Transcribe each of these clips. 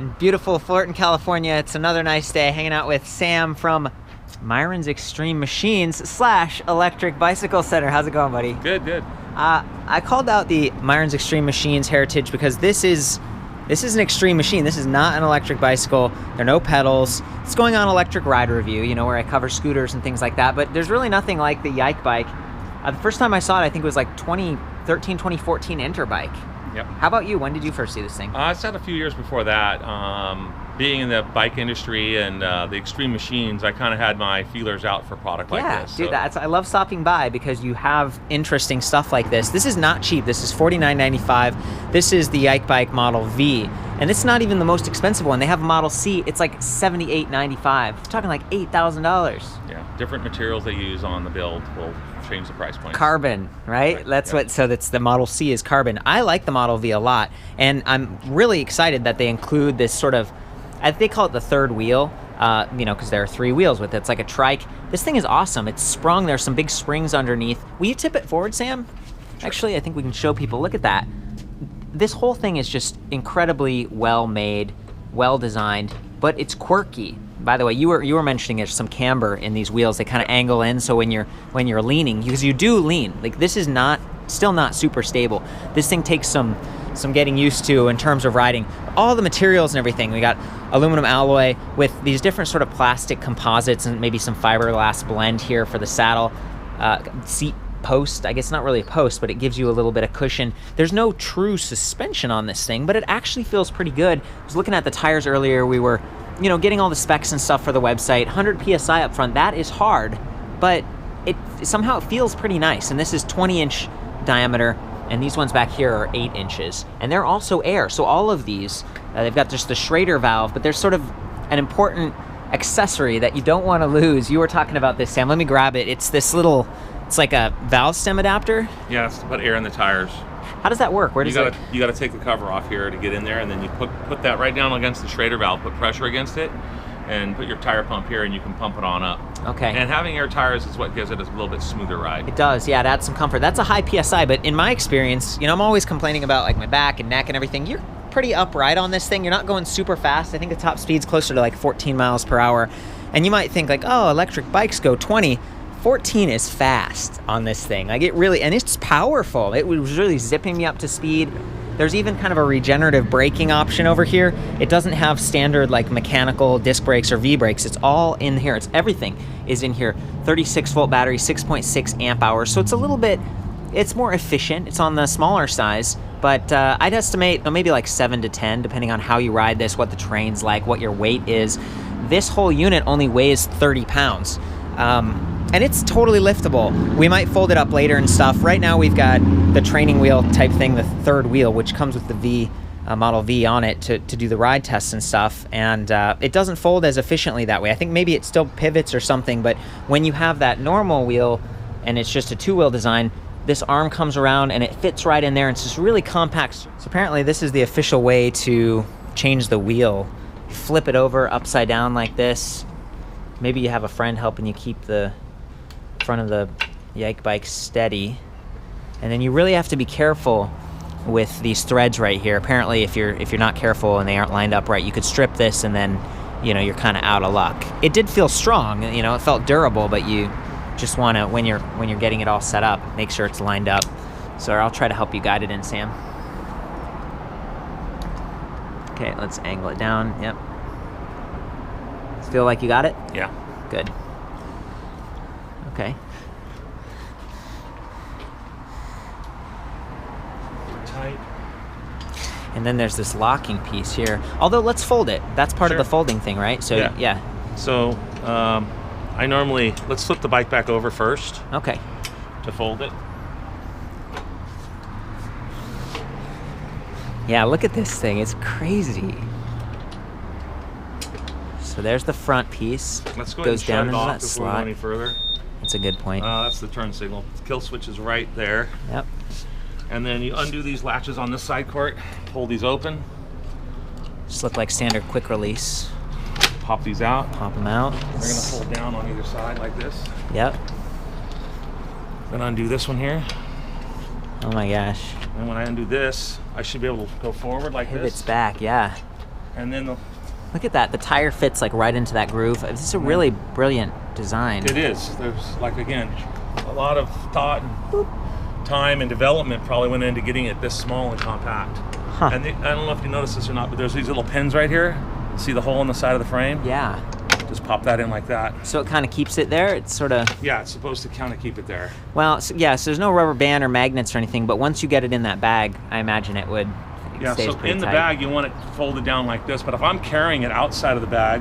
in beautiful Fullerton, California. It's another nice day hanging out with Sam from Myron's Extreme Machines / Electric Bicycle Center. How's it going, buddy? Good, good. I called out the Myron's Extreme Machines heritage because this is an extreme machine. This is not an electric bicycle. There are no pedals. It's going on Electric Ride Review, you know, where I cover scooters and things like that. But there's really nothing like the YikeBike. The first time I saw it, I think it was like 2013, 2014 Interbike. Yep. How about you? When did you first see this thing? I saw it a few years before that. Being in the bike industry and the extreme machines, I kind of had my feelers out for a product like this. Yeah, dude, I love stopping by because you have interesting stuff like this. This is not cheap. This is $49.95. This is the YikeBike Model V. And it's not even the most expensive one. They have a Model C. It's like $78.95. We're talking like $8,000. Yeah, different materials they use on the build will change the price point. Carbon, right? That's what. So that's the Model C is carbon. I like the Model V a lot, and I'm really excited that they include this sort of, they call it the third wheel, you know, because there are 3 wheels with it. It's like a trike. This thing is awesome. It's sprung. There's some big springs underneath. Will you tip it forward, Sam? Sure. Actually, I think we can show people. Look at that. This whole thing is just incredibly well made, well designed, but it's quirky. By the way, you were mentioning there's some camber in these wheels. They kind of angle in, so when you're leaning, because you do lean. Like, this is still not super stable. This thing takes some getting used to in terms of riding. All the materials and everything. We got aluminum alloy with these different sort of plastic composites and maybe some fiberglass blend here for the saddle. Seat post, I guess not really a post, but it gives you a little bit of cushion. There's no true suspension on this thing, but it actually feels pretty good. I was looking at the tires earlier. We were, you know, getting all the specs and stuff for the website. 100 PSI up front. That is hard, but it somehow it feels pretty nice. And this is 20-inch diameter, and these ones back here are 8 inches. And they're also air. So all of these, they've got just the Schrader valve, but there's sort of an important accessory that you don't want to lose. You were talking about this, Sam. Let me grab it. It's this little, it's like a valve stem adapter. Yeah, it's to put air in the tires. How does that work? Where does you got to take the cover off here to get in there, and then you put that right down against the Schrader valve, put pressure against it, and put your tire pump here, and you can pump it on up. Okay. And having air tires is what gives it a little bit smoother ride. It does, yeah, it adds some comfort. That's a high PSI, but in my experience, you know, I'm always complaining about like my back and neck and everything. You're pretty upright on this thing. You're not going super fast. I think the top speed's closer to like 14 miles per hour. And you might think like, oh, electric bikes go 20. 14 is fast on this thing. Like, it really, and it's powerful. It was really zipping me up to speed. There's even kind of a regenerative braking option over here. It doesn't have standard like mechanical disc brakes or V brakes. It's all in here. It's everything is in here. 36 volt battery, 6.6 amp hours. So it's a little bit, it's more efficient. It's on the smaller size, but I'd estimate maybe like 7 to 10, depending on how you ride this, what the terrain's like, what your weight is. This whole unit only weighs 30 pounds. And it's totally liftable. We might fold it up later and stuff. Right now we've got the training wheel type thing, the third wheel, which comes with the V, Model V on it to do the ride tests and stuff. And it doesn't fold as efficiently that way. I think maybe it still pivots or something, but when you have that normal wheel and it's just a 2-wheel design, this arm comes around and it fits right in there, and it's just really compact. So apparently this is the official way to change the wheel. Flip it over upside down like this. Maybe you have a friend helping you keep the front of the YikeBike steady, and then you really have to be careful with these threads right here. Apparently if you're not careful and they aren't lined up right, you could strip this and then, you know, you're kind of out of luck. It did feel strong, you know, it felt durable, but you just want to, when you're getting it all set up, make sure it's lined up. So I'll try to help you guide it in, Sam. Okay, let's angle it down. Yep. Feel like you got it? Yeah. Good. Okay. Tight. And then there's this locking piece here. Although, let's fold it. That's part of the folding thing, right? So, yeah. So, I normally, let's flip the bike back over first. Okay. To fold it. Yeah, look at this thing. It's crazy. So there's the front piece. Let's go ahead and shut it off before we go any further. That's a good point. That's the turn signal. The kill switch is right there. Yep. And then you undo these latches on this side cart, pull these open. Just look like standard quick release. Pop these out. Pop them out. They're gonna fold down on either side like this. Yep. Then undo this one here. Oh my gosh. And when I undo this, I should be able to go forward like this. Pivots back, yeah. And then Look at that. The tire fits like right into that groove. This is a really brilliant design. it is. There's like, again, a lot of thought and time and development probably went into getting it this small and compact. Huh. And I don't know if you noticed this or not, but there's these little pins right here. See the hole in the side of the frame? Yeah. Just pop that in like that. So it kind of keeps it there. It's sort of... Yeah, it's supposed to kind of keep it there. Well, so, yeah, so there's no rubber band or magnets or anything, but once you get it in that bag, I imagine it would... Yeah, stays so pretty in the tight. bag, you want it folded down like this, but if I'm carrying it outside of the bag,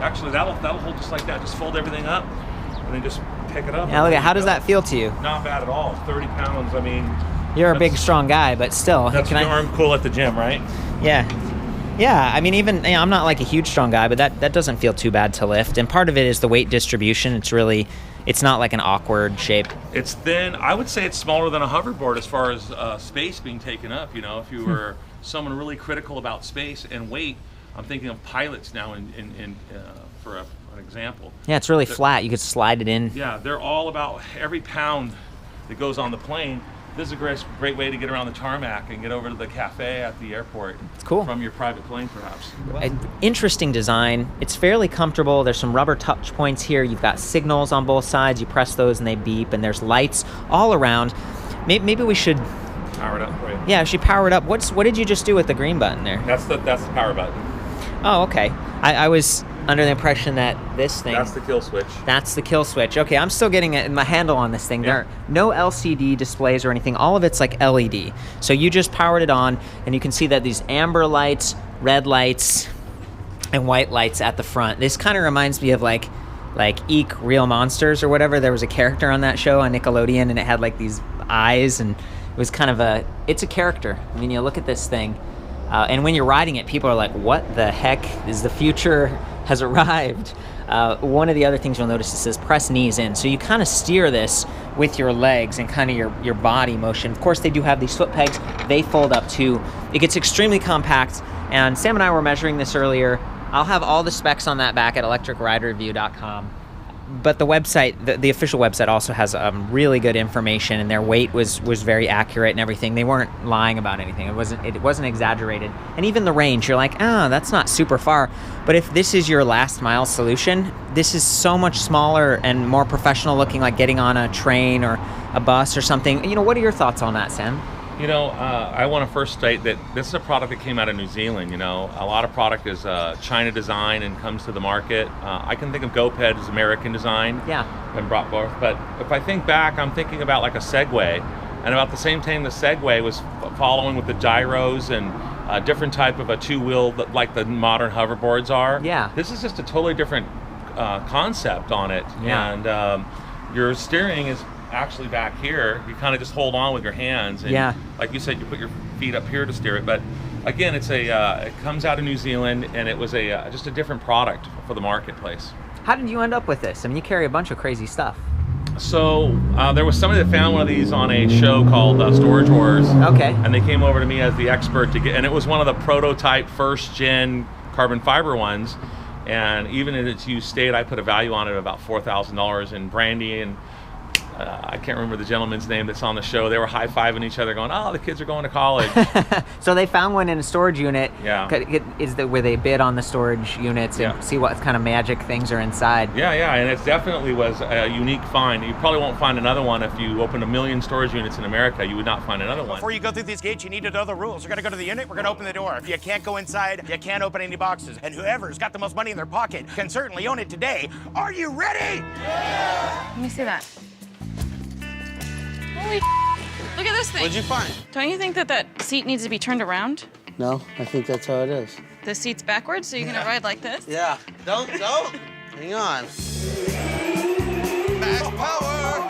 actually that'll hold just like that. Just fold everything up and then just pick it up. Yeah, look at how does that feel to you? Not bad at all. 30 pounds, I mean... You're a big, strong guy, but still. That's your arm cool at the gym, right? Yeah. Yeah, I mean, even, you know, I'm not like a huge, strong guy, but that doesn't feel too bad to lift. And part of it is the weight distribution. It's not like an awkward shape. It's thin. I would say it's smaller than a hoverboard as far as space being taken up. You know, if you were someone really critical about space and weight, I'm thinking of pilots now for an example. Yeah, it's really flat. You could slide it in. Yeah, they're all about every pound that goes on the plane. This is a great way to get around the tarmac and get over to the cafe at the airport. It's cool. From your private plane, perhaps. An interesting design. It's fairly comfortable. There's some rubber touch points here. You've got signals on both sides. You press those and they beep, and there's lights all around. Maybe we should... Power it up for you. Yeah, we should power it up. What did you just do with the green button there? That's the power button. Oh, okay. I was under the impression that this thing... That's the kill switch. That's the kill switch. Okay, I'm still getting my handle on this thing. Yeah. There are no LCD displays or anything. All of it's like LED. So you just powered it on, and you can see that these amber lights, red lights, and white lights at the front. This kind of reminds me of like Eek Real Monsters or whatever. There was a character on that show on Nickelodeon, and it had like these eyes, and it was kind of it's a character. I mean, you look at this thing, and when you're riding it, people are like, what the heck is the future has arrived. One of the other things you'll notice, it says press knees in. So you kind of steer this with your legs and kind of your body motion. Of course, they do have these foot pegs. They fold up too. It gets extremely compact. And Sam and I were measuring this earlier. I'll have all the specs on that back at ElectricRideReview.com. But the website, the official website, also has really good information, and their weight was very accurate and everything. They weren't lying about anything. It wasn't exaggerated. And even the range, you're like, that's not super far. But if this is your last mile solution, this is so much smaller and more professional looking, like getting on a train or a bus or something. You know, what are your thoughts on that, Sam? You know, I want to first state that this is a product that came out of New Zealand. You know, a lot of product is China design and comes to the market. I can think of GoPed as American design. Yeah. And brought forth. But if I think back, I'm thinking about like a Segway. And about the same time the Segway was following with the gyros and a different type of a two-wheel like the modern hoverboards are. Yeah. This is just a totally different concept on it. Yeah. And your steering is actually back here. You kind of just hold on with your hands, and yeah, like you said, you put your feet up here to steer it. But again, it's it comes out of New Zealand, and it was just a different product for the marketplace. How did you end up with this? I mean, you carry a bunch of crazy stuff. So there was somebody that found one of these on a show called Storage Wars. Okay. And they came over to me as the expert to get, and it was one of the prototype first gen carbon fiber ones. And even in its used state, I put a value on it of about $4,000 in brandy, and I can't remember the gentleman's name that's on the show. They were high-fiving each other going, oh, the kids are going to college. So they found one in a storage unit. Yeah. Where they bid on the storage units and see what kind of magic things are inside. Yeah, and it definitely was a unique find. You probably won't find another one. If you opened 1 million storage units in America, you would not find another one. Before you go through these gates, you need to know the rules. We're gonna go to the unit, we're gonna open the door. If you can't go inside, you can't open any boxes. And whoever's got the most money in their pocket can certainly own it today. Are you ready? Yeah! Let me see that. Holy look at this thing. What'd you find? Don't you think that seat needs to be turned around? No, I think that's how it is. The seat's backwards, so you're gonna ride like this? Yeah. Don't. Hang on. Max power!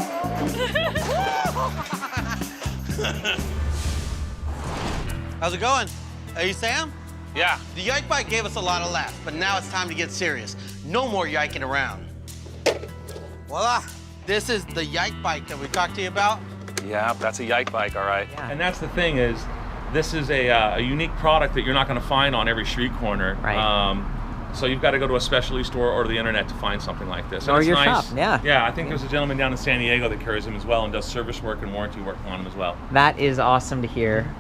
How's it going? Are you Sam? Yeah. The YikeBike gave us a lot of laughs, but now it's time to get serious. No more yiking around. Voila! This is the YikeBike that we talked to you about. Yeah, that's a YikeBike, all right. Yeah. And that's the thing is, this is a unique product that you're not going to find on every street corner. Right. So you've got to go to a specialty store or to the internet to find something like this. And Or it's your nice. shop, yeah. Yeah, I think there's a gentleman down in San Diego that carries them as well and does service work and warranty work on them as well. That is awesome to hear.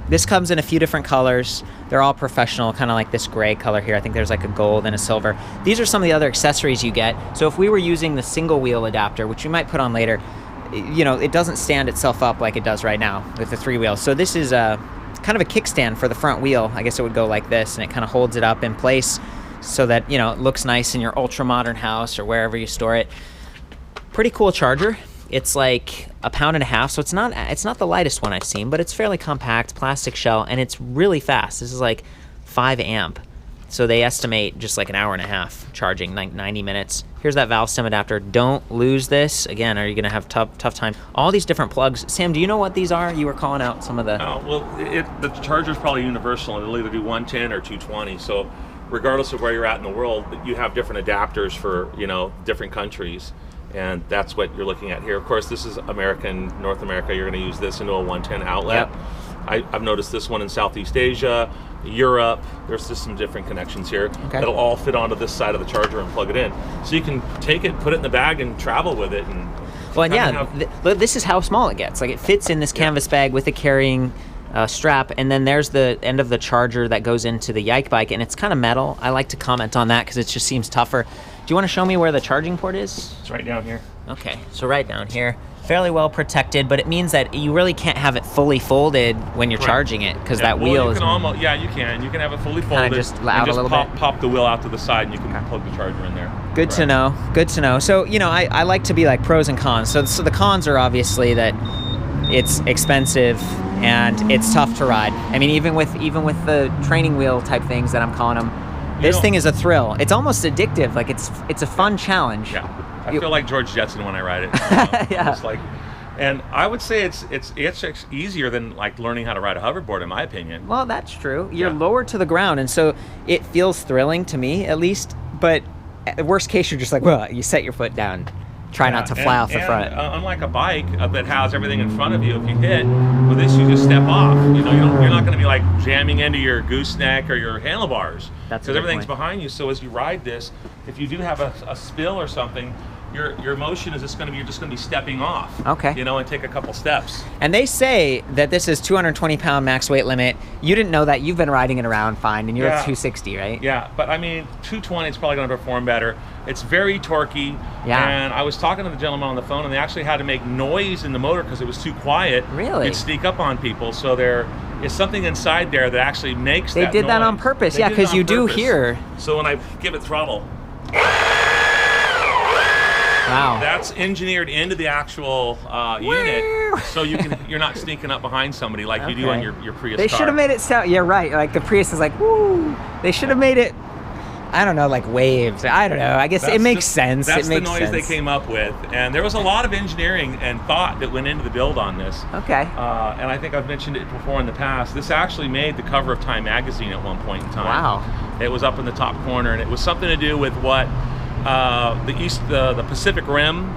This comes in a few different colors. They're all professional, kind of like this gray color here. I think there's like a gold and a silver. These are some of the other accessories you get. So if we were using the single wheel adapter, which we might put on later, you know, it doesn't stand itself up like it does right now with the 3 wheels. So this is kind of a kickstand for the front wheel. I guess it would go like this, and it kind of holds it up in place so that, you know, it looks nice in your ultra modern house or wherever you store it. Pretty cool charger. It's like 1.5 pounds, so it's not the lightest one I've seen, but it's fairly compact, plastic shell, and it's really fast. This is like 5 amp. So they estimate just like 1.5 hours charging, like 90 minutes. Here's that valve stem adapter. Don't lose this. Again, are you gonna have tough time? All these different plugs. Sam, do you know what these are? You were calling out some of the... Well, the charger's probably universal. It'll either do 110 or 220. So regardless of where you're at in the world, you have different adapters for, you know, different countries. And that's what you're looking at here. Of course, this is American, North America. You're going to use this into a 110 outlet. Yep. I've noticed this one in Southeast Asia, Europe. There's just some different connections here that'll all fit onto this side of the charger and plug it in. So you can take it, put it in the bag, and travel with it. And well, and yeah, this is how small it gets. Like, it fits in this canvas bag with a carrying strap, and then there's the end of the charger that goes into the YikeBike, and it's kind of metal. I like to comment on that because it just seems tougher. Do you want to show me where the charging port is? It's right down here. Okay, so right down here. Fairly well protected, but it means that you really can't have it fully folded when you're charging it, because that wheel is... Yeah, you can. You can have it fully folded just out a little bit. Pop the wheel out to the side, and you can plug the charger in there. Good to know. Good to know. So, you know, I like to be like pros and cons. So the cons are obviously that it's expensive and it's tough to ride. I mean, even with the training wheel type things that I'm calling them, this thing is a thrill. It's almost addictive. Like, it's a fun challenge. Yeah, I feel like George Jetson when I ride it. Yeah. It's like, and I would say it's easier than like learning how to ride a hoverboard, in my opinion. Well, that's true. You're lower to the ground, and so it feels thrilling to me, at least. But at the worst case, you're just like, well, you set your foot down. Try not to fly off the front. Unlike a bike that has everything in front of you, if you hit with this, you just step off. You know, you're not going to be like jamming into your gooseneck or your handlebars, because everything's behind you. So as you ride this, if you do have a spill or something, your motion is just going to be, you're just going to be stepping off. Okay. You know, and take a couple steps. And they say that this is 220-pound max weight limit. You didn't know that. You've been riding it around fine, and you're at 260, right? Yeah, but I mean, 220 is probably going to perform better. It's very torquey. Yeah. And I was talking to the gentleman on the phone, and they actually had to make noise in the motor because it was too quiet. Really? It'd sneak up on people. So there is something inside there that actually makes that noise. They did that on purpose, yeah, because you do hear. So when I give it throttle, wow, that's engineered into the actual unit, so you're not sneaking up behind somebody like you do on your Prius car. They should have made it sound, yeah, right, like the Prius is like, woo. They should have made it, I don't know, like waves. I don't know. I guess it makes sense. That's the noise they came up with, and there was a lot of engineering and thought that went into the build on this. Okay. And I think I've mentioned it before in the past. This actually made the cover of Time magazine at one point in time. Wow. It was up in the top corner, and it was something to do with what the Pacific Rim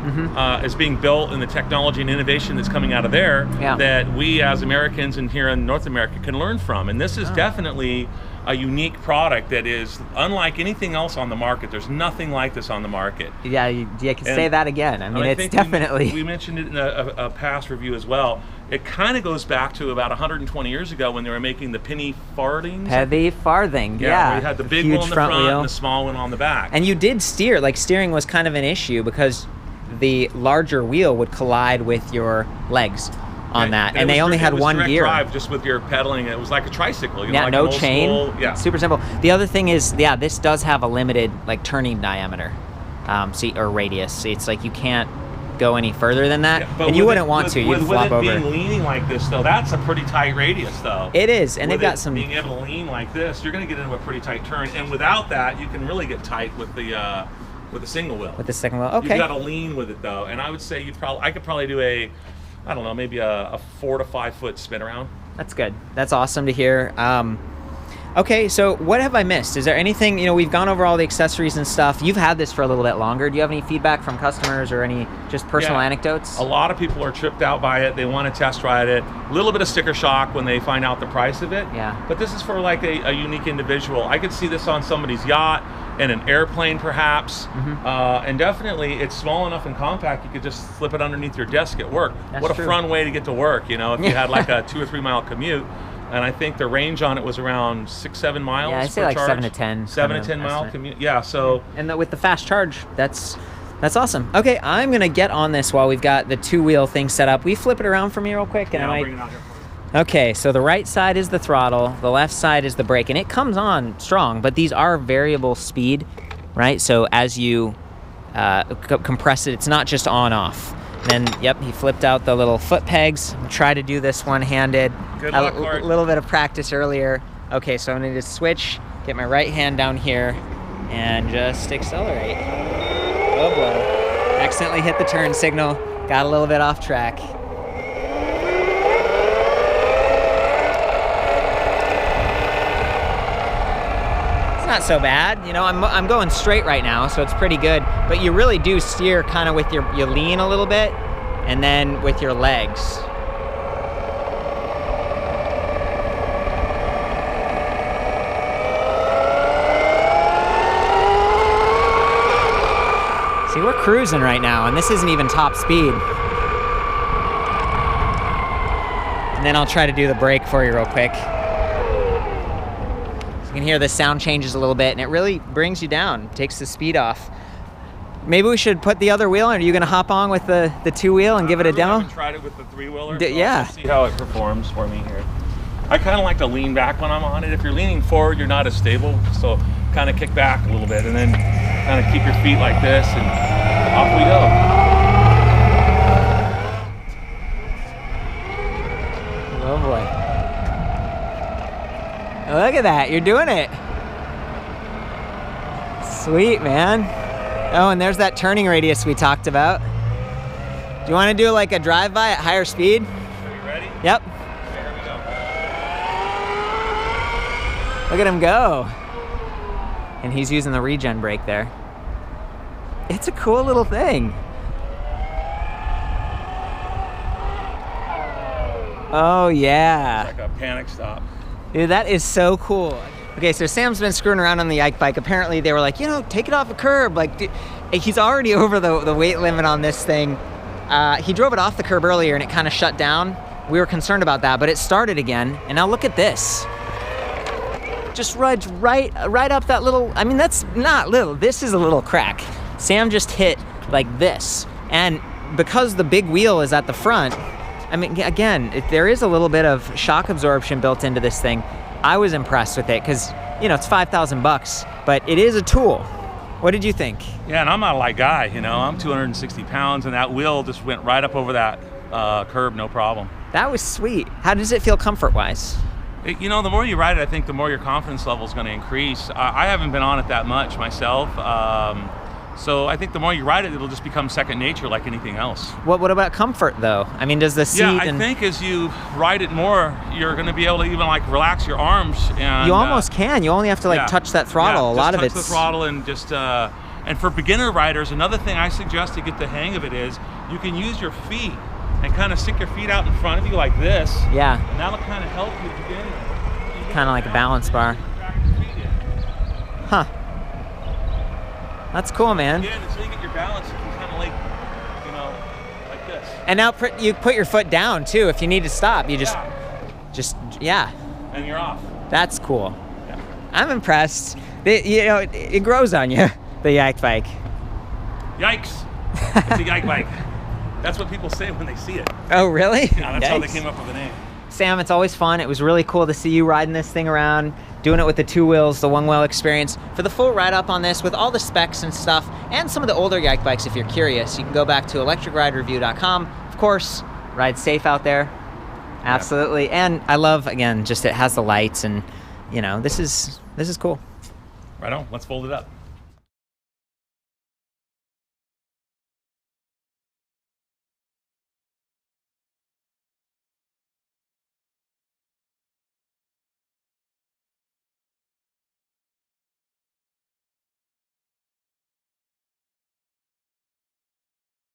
is being built, and the technology and innovation that's coming out of there that we as Americans and here in North America can learn from. And this is definitely a unique product that is unlike anything else on the market. There's nothing like this on the market. Yeah, you can say that again. I mean, it's definitely... We mentioned it in a past review as well. It kind of goes back to about 120 years ago when they were making the penny farthings. Penny farthing, yeah. Where you had the big one on the front and the small one on the back. And you did steer, like steering was kind of an issue because the larger wheel would collide with your legs on that, and they only had one gear. Drive just with your pedaling. It was like a tricycle. You know, like no chain. Yeah, super simple. The other thing is, this does have a limited like turning diameter, or radius. It's like you can't go any further than that, and you wouldn't want to. You'd flop over. With it being leaning like this, though, that's a pretty tight radius, though. It is, and they've got some. Being able to lean like this, you're going to get into a pretty tight turn, and without that, you can really get tight with the single wheel. With the second wheel, okay. You've got to lean with it though, and I would say I could probably do I don't know, maybe a 4 to 5 foot spin around. That's good. That's awesome to hear. Okay, so what have I missed? Is there anything, we've gone over all the accessories and stuff. You've had this for a little bit longer. Do you have any feedback from customers or any just personal anecdotes? A lot of people are tripped out by it. They want to test ride it. A little bit of sticker shock when they find out the price of it. Yeah. But this is for like a unique individual. I could see this on somebody's yacht, in an airplane perhaps, and definitely it's small enough and compact you could just slip it underneath your desk at work. What a fun way to get to work, if you had like a 2 or 3 mile commute. And I think the range on it was around 6-7 miles. Yeah, I'd say like 7 to 10. 7 to 10 mile commute. Yeah, so. And with the fast charge, that's awesome. Okay, I'm gonna get on this while we've got the 2-wheel thing set up. Will you flip it around for me real quick? And I'll bring it out here for you. Okay, so the right side is the throttle, the left side is the brake, and it comes on strong, but these are variable speed, right? So as you compress it, it's not just on-off. Then, yep, he flipped out the little foot pegs. Try to do this one-handed. Good luck, Clark. A little bit of practice earlier. Okay, so I'm gonna just switch, get my right hand down here, and just accelerate. Oh boy. Accidentally hit the turn signal. Got a little bit off track. It's not so bad. I'm going straight right now, so it's pretty good. But you really do steer kind of with you lean a little bit, and then with your legs. See, we're cruising right now, and this isn't even top speed. And then I'll try to do the brake for you real quick. You can hear the sound changes a little bit, and it really brings you down, takes the speed off. Maybe we should put the other wheel on. Are you going to hop on with the 2-wheel and give it a demo? I haven't tried it with the 3-wheeler. Yeah. Let's see how it performs for me here. I kind of like to lean back when I'm on it. If you're leaning forward, you're not as stable, so kind of kick back a little bit, and then kind of keep your feet like this, and off we go. Oh boy. Look at that, you're doing it. Sweet, man. Oh, and there's that turning radius we talked about. Do you want to do like a drive-by at higher speed? Are you ready? Yep. Okay, here we go. Look at him go. And he's using the regen brake there. It's a cool little thing. Oh, yeah. It's like a panic stop. Dude, that is so cool. Okay, so Sam's been screwing around on the YikeBike. Apparently they were like, take it off a curb. Like, dude, he's already over the weight limit on this thing. He drove it off the curb earlier and it kind of shut down. We were concerned about that, but it started again. And now look at this. Just rides right up that little, that's not little, this is a little crack. Sam just hit like this. And because the big wheel is at the front, again, there is a little bit of shock absorption built into this thing. I was impressed with it because, it's $5,000, but it is a tool. What did you think? Yeah, and I'm not a light guy, I'm 260 pounds, and that wheel just went right up over that curb, no problem. That was sweet. How does it feel comfort-wise? The more you ride it, I think the more your confidence level is going to increase. I haven't been on it that much myself. So I think the more you ride it, it'll just become second nature like anything else. What about comfort, though? Does the seat... Yeah, I think as you ride it more, you're going to be able to even relax your arms. And you almost can. You only have to touch that throttle. A lot of it's... touch the throttle and just... and for beginner riders, another thing I suggest to get the hang of it is you can use your feet and kind of stick your feet out in front of you like this. Yeah. And that'll kind of help you begin. Kind of like a balance bar. Huh. That's cool, man. Again, until you get your balance, you can kind of like this. And now you put your foot down too. If you need to stop, you just, yeah. And you're off. That's cool. Yeah. I'm impressed. It grows on you, the YikeBike. Yikes! It's a YikeBike. That's what people say when they see it. Oh, really? Yeah, that's how they came up with the name. Sam, it's always fun. It was really cool to see you riding this thing around, doing it with the 2 wheels, the 1-wheel experience. For the full write-up on this, with all the specs and stuff, and some of the older YikeBikes, if you're curious, you can go back to ElectricRideReview.com. Of course, ride safe out there. Absolutely. Yeah. And I love, again, just it has the lights, and this is cool. Right on. Let's fold it up.